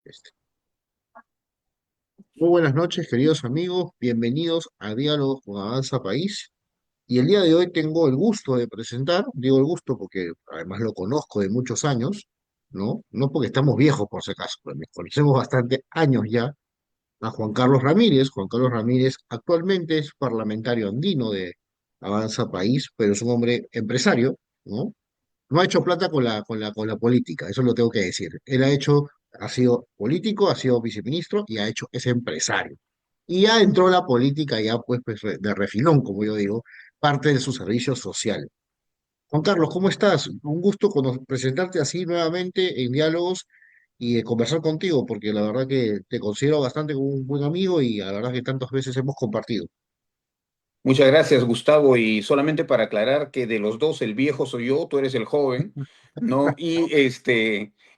Este. Muy buenas noches, queridos amigos. Bienvenidos a Diálogos con Avanza País. Y el día de hoy tengo el gusto de presentar, digo el gusto porque además lo conozco de muchos años, ¿no? No porque estamos viejos por si acaso, pero nos conocemos bastante años ya, a Juan Carlos Ramírez. Juan Carlos Ramírez actualmente es parlamentario andino de Avanza País, pero es un hombre empresario, ¿no? No ha hecho plata con la política, eso lo tengo que decir. Ha sido político, ha sido viceministro y es empresario. Y ya entró a la política ya de refilón, como yo digo, parte de su servicio social. Juan Carlos, ¿cómo estás? Un gusto presentarte así nuevamente en diálogos y conversar contigo, porque la verdad que te considero bastante como un buen amigo y la verdad que tantas veces hemos compartido. Muchas gracias, Gustavo. Y solamente para aclarar que de los dos, el viejo soy yo, tú eres el joven, ¿no?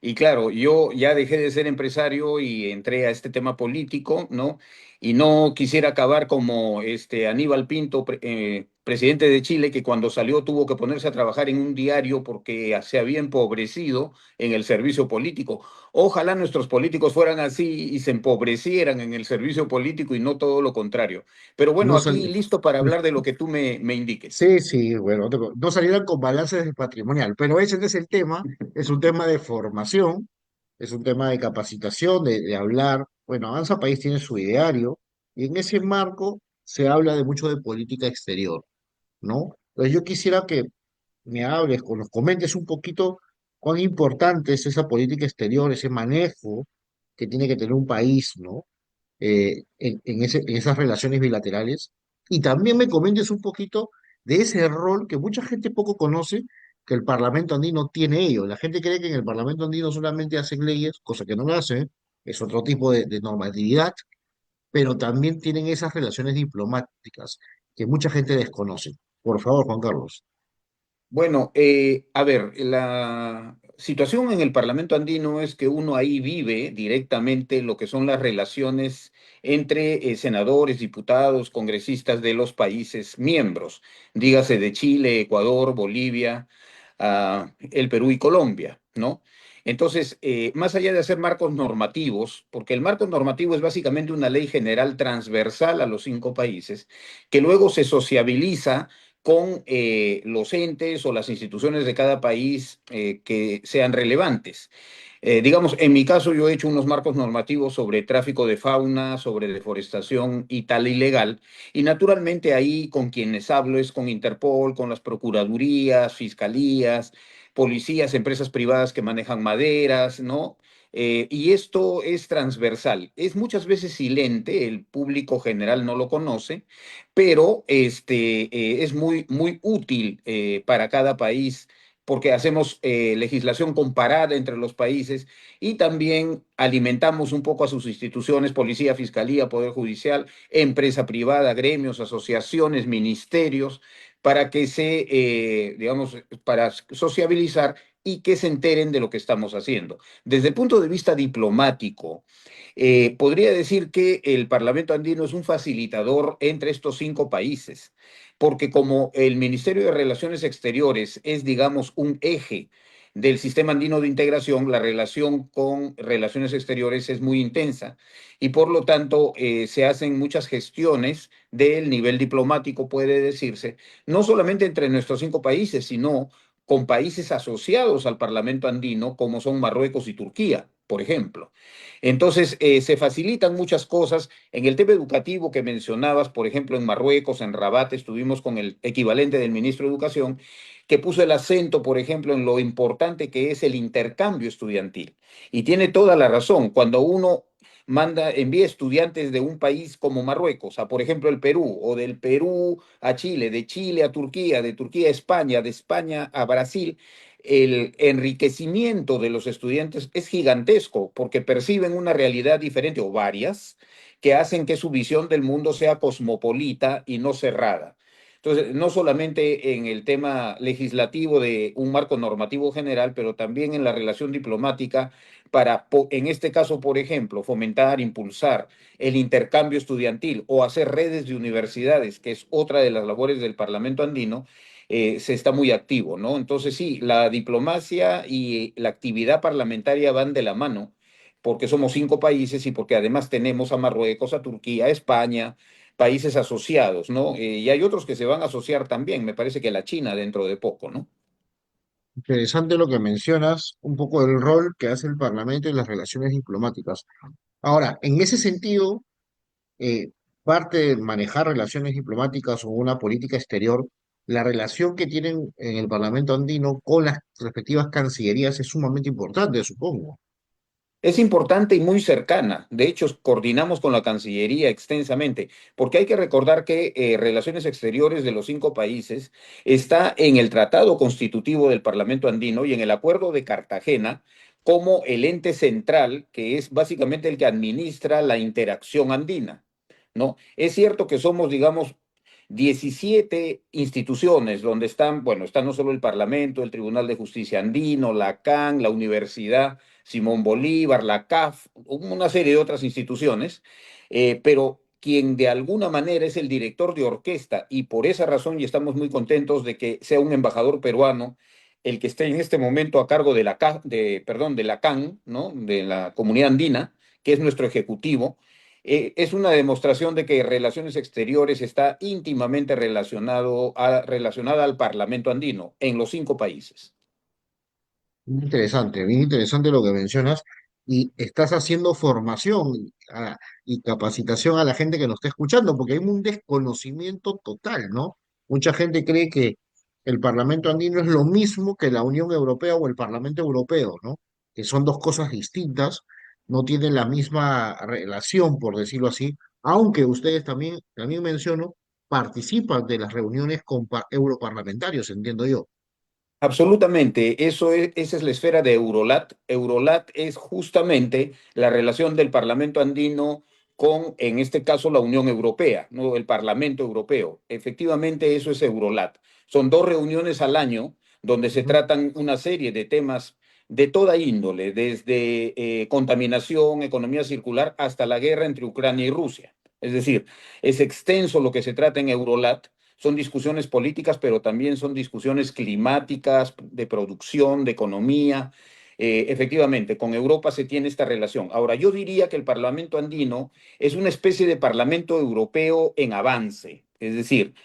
Y claro, yo ya dejé de ser empresario y entré a este tema político, ¿no? Y no quisiera acabar como Aníbal Pinto, presidente de Chile, que cuando salió tuvo que ponerse a trabajar en un diario porque se había empobrecido en el servicio político. Ojalá nuestros políticos fueran así y se empobrecieran en el servicio político y no todo lo contrario. Pero bueno, No aquí sal- listo para hablar de lo que tú me indiques. Sí, sí, bueno, no salieron con balances de patrimonial, pero ese no es el tema, es un tema de formación, es un tema de capacitación, de hablar. Bueno, Avanza País tiene su ideario y en ese marco se habla de mucho de política exterior, ¿no? Entonces yo quisiera que me hables, nos comentes un poquito cuán importante es esa política exterior, ese manejo que tiene que tener un país, ¿no? En esas relaciones bilaterales. Y también me comentes un poquito de ese rol que mucha gente poco conoce, que el Parlamento andino tiene ello. La gente cree que en el Parlamento andino solamente hacen leyes, cosa que no lo hace, es otro tipo de normatividad, pero también tienen esas relaciones diplomáticas que mucha gente desconoce. Por favor, Juan Carlos. Bueno, a ver, la situación en el Parlamento andino es que uno ahí vive directamente lo que son las relaciones entre senadores, diputados, congresistas de los países miembros, dígase de Chile, Ecuador, Bolivia, el Perú y Colombia, ¿no? Entonces, más allá de hacer marcos normativos, porque el marco normativo es básicamente una ley general transversal a los 5 países, que luego se sociabiliza con los entes o las instituciones de cada país que sean relevantes. Digamos, en mi caso yo he hecho unos marcos normativos sobre tráfico de fauna, sobre deforestación y tal ilegal, y naturalmente ahí con quienes hablo es con Interpol, con las procuradurías, fiscalías, policías, empresas privadas que manejan maderas, ¿no? Y esto es transversal. Es muchas veces silente, el público general no lo conoce, pero es muy, muy útil para cada país porque hacemos legislación comparada entre los países y también alimentamos un poco a sus instituciones, policía, fiscalía, poder judicial, empresa privada, gremios, asociaciones, ministerios, para que digamos, para sociabilizar y que se enteren de lo que estamos haciendo. Desde el punto de vista diplomático, podría decir que el Parlamento andino es un facilitador entre estos 5 países, porque como el Ministerio de Relaciones Exteriores es, digamos, un eje del sistema andino de integración, la relación con relaciones exteriores es muy intensa y por lo tanto se hacen muchas gestiones del nivel diplomático, puede decirse, no solamente entre nuestros 5 países, sino con países asociados al Parlamento andino, como son Marruecos y Turquía, por ejemplo. Entonces, se facilitan muchas cosas. En el tema educativo que mencionabas, por ejemplo, en Marruecos, en Rabat, estuvimos con el equivalente del ministro de Educación, que puso el acento, por ejemplo, en lo importante que es el intercambio estudiantil. Y tiene toda la razón. Cuando uno envía estudiantes de un país como Marruecos a, por ejemplo, el Perú, o del Perú a Chile, de Chile a Turquía, de Turquía a España, de España a Brasil, el enriquecimiento de los estudiantes es gigantesco porque perciben una realidad diferente o varias que hacen que su visión del mundo sea cosmopolita y no cerrada. Entonces, no solamente en el tema legislativo de un marco normativo general, pero también en la relación diplomática para, en este caso, por ejemplo, fomentar, impulsar el intercambio estudiantil o hacer redes de universidades, que es otra de las labores del Parlamento andino, se está muy activo, ¿no? Entonces sí, la diplomacia y la actividad parlamentaria van de la mano, porque somos 5 países y porque además tenemos a Marruecos, a Turquía, a España, países asociados, ¿no? Y hay otros que se van a asociar también, me parece que la China dentro de poco, ¿no? Interesante lo que mencionas, un poco del rol que hace el Parlamento y las relaciones diplomáticas. Ahora, en ese sentido, eh, parte de manejar relaciones diplomáticas o una política exterior, la relación que tienen en el Parlamento andino con las respectivas cancillerías es sumamente importante, supongo. Es importante y muy cercana. De hecho, coordinamos con la Cancillería extensamente, porque hay que recordar que Relaciones Exteriores de los 5 países está en el Tratado Constitutivo del Parlamento Andino y en el Acuerdo de Cartagena como el ente central, que es básicamente el que administra la interacción andina, ¿no? Es cierto que somos, digamos, 17 instituciones donde están, bueno, está no solo el Parlamento, el Tribunal de Justicia Andino, la CAN, la Universidad Simón Bolívar, la CAF, una serie de otras instituciones, pero quien de alguna manera es el director de orquesta y por esa razón y estamos muy contentos de que sea un embajador peruano el que esté en este momento a cargo de la, perdón, de la CAN, ¿no? De la Comunidad Andina, que es nuestro ejecutivo, es una demostración de que Relaciones Exteriores está íntimamente relacionada al Parlamento andino en los 5 países. Bien interesante lo que mencionas. Y estás haciendo formación y capacitación a la gente que nos está escuchando, porque hay un desconocimiento total, ¿no? Mucha gente cree que el Parlamento andino es lo mismo que la Unión Europea o el Parlamento Europeo, ¿no? Que son dos cosas distintas, no tienen la misma relación, por decirlo así, aunque ustedes también menciono, participan de las reuniones con europarlamentarios, entiendo yo. Absolutamente, esa es la esfera de Eurolat. Eurolat es justamente la relación del Parlamento andino con, en este caso, la Unión Europea, ¿no? El Parlamento Europeo. Efectivamente, eso es Eurolat. Son 2 reuniones al año donde se Ujú. tratan una serie de temas de toda índole, desde contaminación, economía circular, hasta la guerra entre Ucrania y Rusia. Es decir, es extenso lo que se trata en Eurolat. Son discusiones políticas, pero también son discusiones climáticas, de producción, de economía. Efectivamente, con Europa se tiene esta relación. Ahora, yo diría que el Parlamento andino es una especie de Parlamento europeo en avance. Es decir,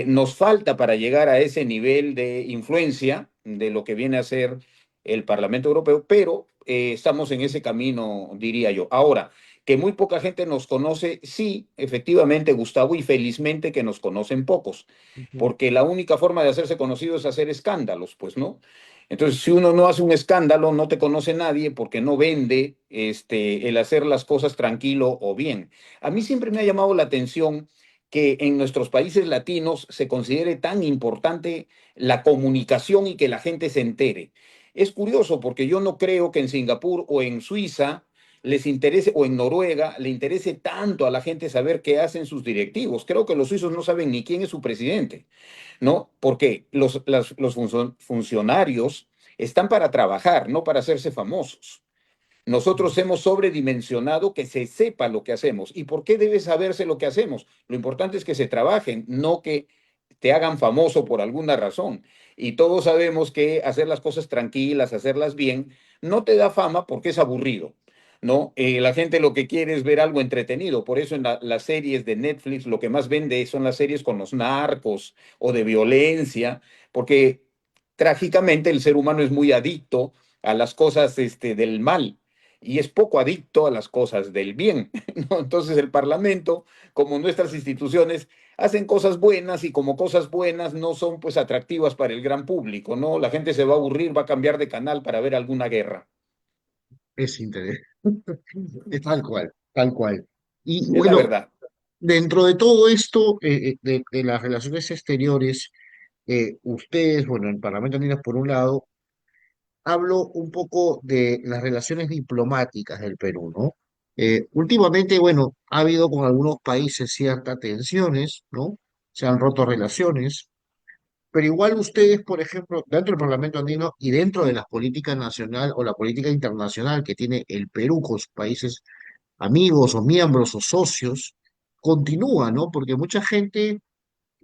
nos falta para llegar a ese nivel de influencia de lo que viene a ser el Parlamento Europeo, pero estamos en ese camino, diría yo. Ahora, que muy poca gente nos conoce, sí, efectivamente, Gustavo, y felizmente que nos conocen pocos, Ujú. porque la única forma de hacerse conocido es hacer escándalos, pues, ¿no? Entonces, si uno no hace un escándalo, no te conoce nadie porque no vende el hacer las cosas tranquilo o bien. A mí siempre me ha llamado la atención que en nuestros países latinos se considere tan importante la comunicación y que la gente se entere. Es curioso porque yo no creo que en Singapur o en Suiza les interese, o en Noruega, le interese tanto a la gente saber qué hacen sus directivos. Creo que los suizos no saben ni quién es su presidente, ¿no? Porque los funcionarios están para trabajar, no para hacerse famosos. Nosotros hemos sobredimensionado que se sepa lo que hacemos. ¿Y por qué debe saberse lo que hacemos? Lo importante es que se trabajen, no que te hagan famoso por alguna razón. Y todos sabemos que hacer las cosas tranquilas, hacerlas bien, no te da fama porque es aburrido, ¿no? La gente lo que quiere es ver algo entretenido. Por eso en las series de Netflix lo que más vende son las series con los narcos o de violencia, porque trágicamente el ser humano es muy adicto a las cosas del mal y es poco adicto a las cosas del bien, ¿no? Entonces el Parlamento, como nuestras instituciones, hacen cosas buenas y como cosas buenas no son pues atractivas para el gran público, ¿no? La gente se va a aburrir, va a cambiar de canal para ver alguna guerra. Es interés. Es tal cual, tal cual. Y Es la bueno, verdad. dentro de todo esto, de las relaciones exteriores, ustedes, bueno, el Parlamento Andino por un lado, hablo un poco de las relaciones diplomáticas del Perú, ¿no? Últimamente, bueno, ha habido con algunos países ciertas tensiones, ¿no? Se han roto relaciones, pero igual ustedes, por ejemplo, dentro del Parlamento Andino y dentro de la política nacional o la política internacional que tiene el Perú con sus países amigos o miembros o socios, continúa, ¿no? Porque mucha gente,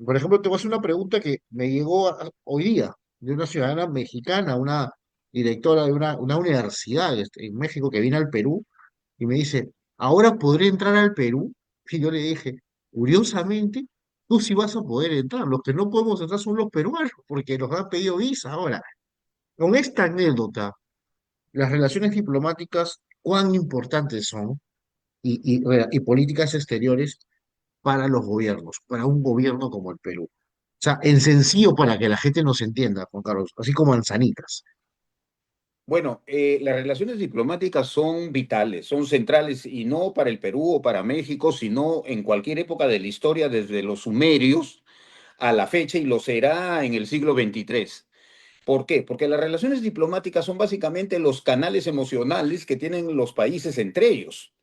por ejemplo, te voy a hacer una pregunta que me llegó hoy día de una ciudadana mexicana, una directora de una universidad en México que viene al Perú Y me dice, ¿ahora podré entrar al Perú? Y yo le dije, curiosamente, tú sí vas a poder entrar. Los que no podemos entrar son los peruanos, porque nos han pedido visa. Ahora, con esta anécdota, las relaciones diplomáticas, cuán importantes son y políticas exteriores para los gobiernos, para un gobierno como el Perú. O sea, en sencillo para que la gente nos entienda, Juan Carlos, así como manzanitas. Bueno, las relaciones diplomáticas son vitales, son centrales y no para el Perú o para México, sino en cualquier época de la historia, desde los sumerios a la fecha y lo será en el siglo XXIII. ¿Por qué? Porque las relaciones diplomáticas son básicamente los canales emocionales que tienen los países entre ellos.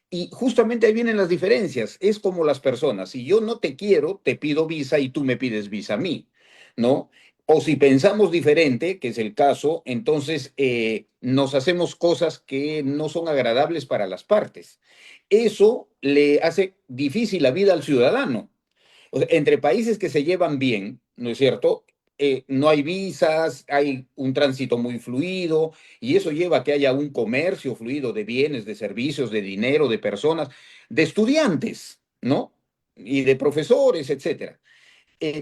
Y justamente ahí vienen las diferencias. Es como las personas. Si yo no te quiero, te pido visa y tú me pides visa a mí, ¿no? O si pensamos diferente, que es el caso, entonces nos hacemos cosas que no son agradables para las partes. Eso le hace difícil la vida al ciudadano. O sea, entre países que se llevan bien, ¿no es cierto? No hay visas, hay un tránsito muy fluido y eso lleva a que haya un comercio fluido de bienes, de servicios, de dinero, de personas, de estudiantes, ¿no? Y de profesores, etcétera.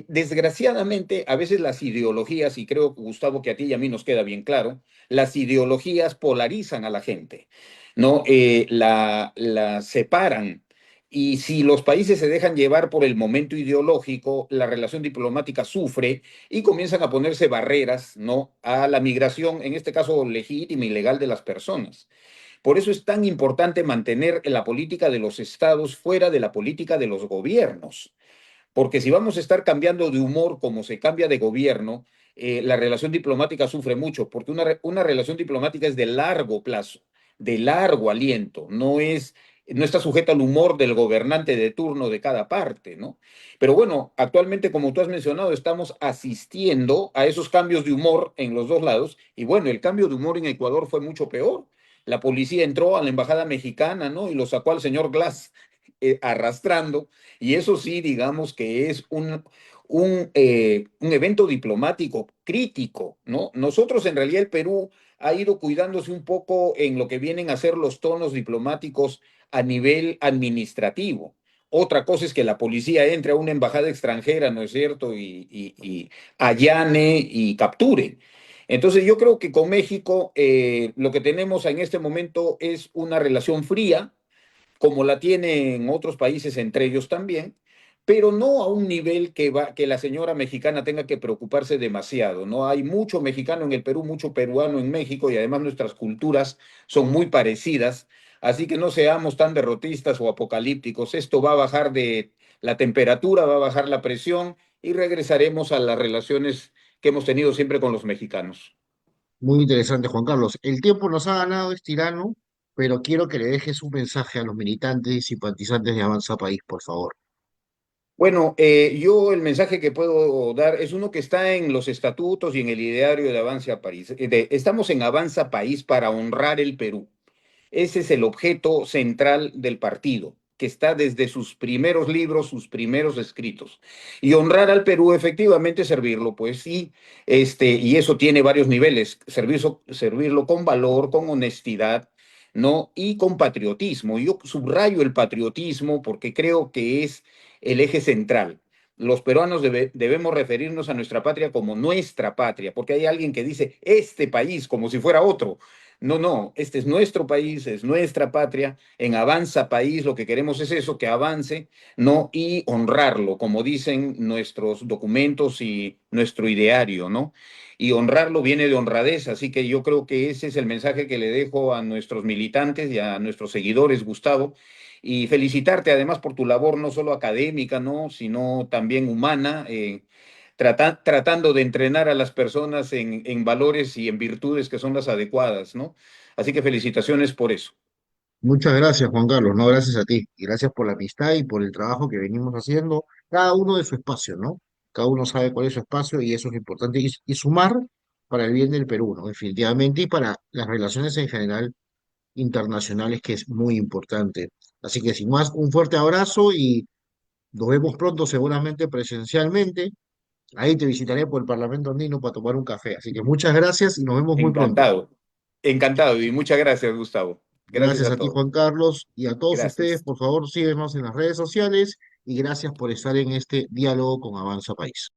Desgraciadamente, a veces las ideologías, y creo, Gustavo, que a ti y a mí nos queda bien claro, las ideologías polarizan a la gente, ¿no? La separan. Y si los países se dejan llevar por el momento ideológico, la relación diplomática sufre y comienzan a ponerse barreras, ¿no? A la migración, en este caso legítima y legal de las personas. Por eso es tan importante mantener la política de los estados fuera de la política de los gobiernos. Porque si vamos a estar cambiando de humor como se cambia de gobierno, la relación diplomática sufre mucho, porque una relación diplomática es de largo plazo, de largo aliento, no está sujeta al humor del gobernante de turno de cada parte, ¿no? Pero bueno, actualmente, como tú has mencionado, estamos asistiendo a esos cambios de humor en los dos lados, y bueno, el cambio de humor en Ecuador fue mucho peor. La policía entró a la embajada mexicana, ¿no? Y lo sacó al señor Glass arrastrando y eso sí, digamos que es un evento diplomático crítico, ¿no? Nosotros en realidad el Perú ha ido cuidándose un poco en lo que vienen a ser los tonos diplomáticos a nivel administrativo. Otra cosa es que la policía entre a una embajada extranjera, ¿no es cierto? Y allane y capture. Entonces yo creo que con México lo que tenemos en este momento es una relación fría, como la tienen otros países, entre ellos también, pero no a un nivel que la señora mexicana tenga que preocuparse demasiado, ¿no? Hay mucho mexicano en el Perú, mucho peruano en México y además nuestras culturas son muy parecidas, así que no seamos tan derrotistas o apocalípticos. Esto va a bajar de la temperatura, va a bajar la presión y regresaremos a las relaciones que hemos tenido siempre con los mexicanos. Muy interesante, Juan Carlos. El tiempo nos ha ganado, es tirano, pero quiero que le dejes un mensaje a los militantes y simpatizantes de Avanza País, por favor. Bueno, yo el mensaje que puedo dar es uno que está en los estatutos y en el ideario de Avanza País. Estamos en Avanza País para honrar el Perú. Ese es el objeto central del partido, que está desde sus primeros libros, sus primeros escritos. Y honrar al Perú, efectivamente, servirlo, pues sí, y eso tiene varios niveles, servirlo con valor, con honestidad, ¿no? Y con patriotismo. Yo subrayo el patriotismo porque creo que es el eje central. Los peruanos debemos referirnos a nuestra patria como nuestra patria, porque hay alguien que dice este país como si fuera otro. No, no, este es nuestro país, es nuestra patria. En Avanza País lo que queremos es eso, que avance, ¿no? Y honrarlo, como dicen nuestros documentos y nuestro ideario, ¿no? Y honrarlo viene de honradez, así que yo creo que ese es el mensaje que le dejo a nuestros militantes y a nuestros seguidores, Gustavo. Y felicitarte además por tu labor no solo académica, ¿no? Sino también humana. Tratando de entrenar a las personas en valores y en virtudes que son las adecuadas, ¿no? Así que felicitaciones por eso. Muchas gracias, Juan Carlos. No, gracias a ti. Y gracias por la amistad y por el trabajo que venimos haciendo, cada uno de su espacio, ¿no? Cada uno sabe cuál es su espacio y eso es lo importante. Y sumar para el bien del Perú, ¿no? Definitivamente, y para las relaciones en general internacionales, que es muy importante. Así que sin más, un fuerte abrazo y nos vemos pronto, seguramente presencialmente. Ahí te visitaré por el Parlamento Andino para tomar un café. Así que muchas gracias y nos vemos muy pronto. Encantado. Encantado y muchas gracias, Gustavo. Gracias Gracias a a ti, todos. Juan Carlos, y a todos ustedes, Gracias. por favor, síguenos en las redes sociales y gracias por estar en este diálogo con Avanza País.